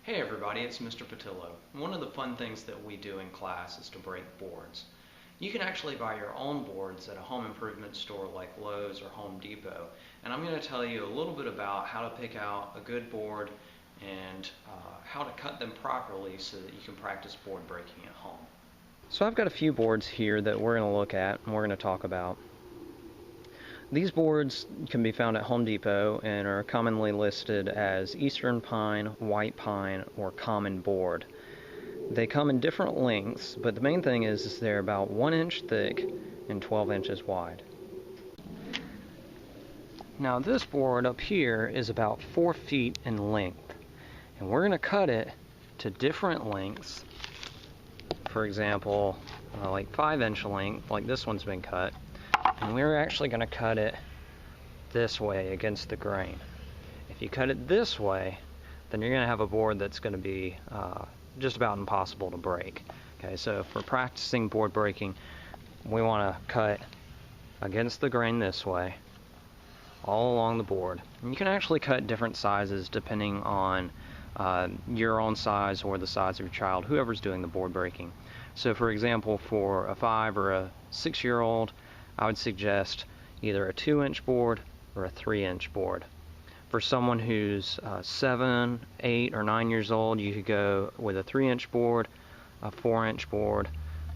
Hey everybody, it's Mr. Pattillo. One of the fun things that we do in class is to break boards. You can actually buy your own boards at a home improvement store like Lowe's or Home Depot, and I'm going to tell you a little bit about how to pick out a good board and how to cut them properly so that you can practice board breaking at home. So I've got a few boards here that we're going to look at and we're going to talk about. These boards can be found at Home Depot and are commonly listed as Eastern Pine, White Pine, or Common Board. They come in different lengths, but the main thing is they're about 1 inch thick and 12 inches wide. Now this board up here is about 4 feet in length, and we're going to cut it to different lengths. For example, like 5-inch length, like this one's been cut. And we're actually going to cut it this way against the grain. If you cut it this way, then you're going to have a board that's going to be just about impossible to break. Okay, so for practicing board breaking, we want to cut against the grain this way, all along the board. And you can actually cut different sizes depending on your own size or the size of your child, whoever's doing the board breaking. So for example, for a 5 or a 6-year-old, I would suggest either a 2-inch board or a 3-inch board. For someone who's 7, 8, or 9 years old, you could go with a 3-inch board, a 4-inch board,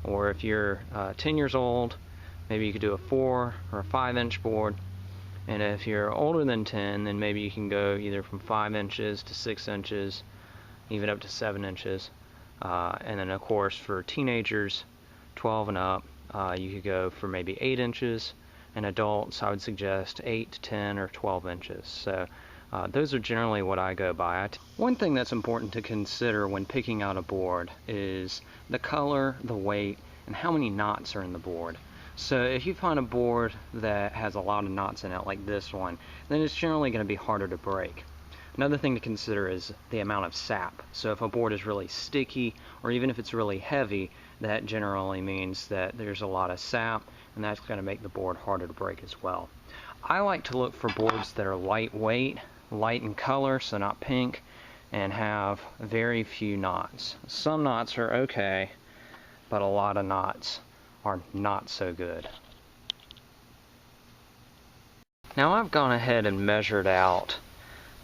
or if you're 10 years old, maybe you could do a 4 or a 5-inch board. And if you're older than 10, then maybe you can go either from 5 inches to 6 inches, even up to 7 inches. And then of course for teenagers, 12 and up, you could go for maybe 8 inches, and adults I would suggest 8 to 10 or 12 inches. So those are generally what I go by. One thing that's important to consider when picking out a board is the color, the weight, and how many knots are in the board. So if you find a board that has a lot of knots in it, like this one, then it's generally going to be harder to break. Another thing to consider is the amount of sap. So if a board is really sticky, or even if it's really heavy, that generally means that there's a lot of sap, and that's going to make the board harder to break as well. I like to look for boards that are lightweight, light in color, so not pink, and have very few knots. Some knots are okay, but a lot of knots are not so good. Now I've gone ahead and measured out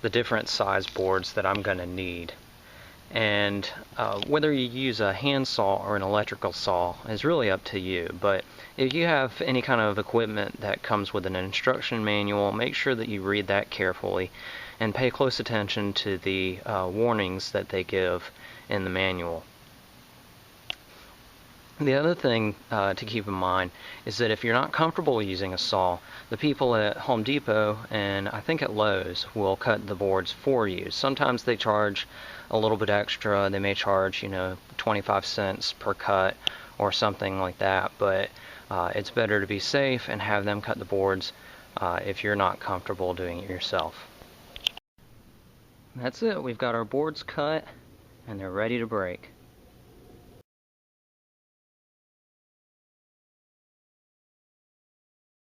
the different size boards that I'm going to need, and whether you use a hand saw or an electrical saw is really up to you. But if you have any kind of equipment that comes with an instruction manual, make sure that you read that carefully and pay close attention to the warnings that they give in the manual. The other thing to keep in mind is that if you're not comfortable using a saw, the people at Home Depot and I think at Lowe's will cut the boards for you. Sometimes they charge a little bit extra. They may charge, 25 cents per cut or something like that, but it's better to be safe and have them cut the boards if you're not comfortable doing it yourself. That's it. We've got our boards cut and they're ready to break.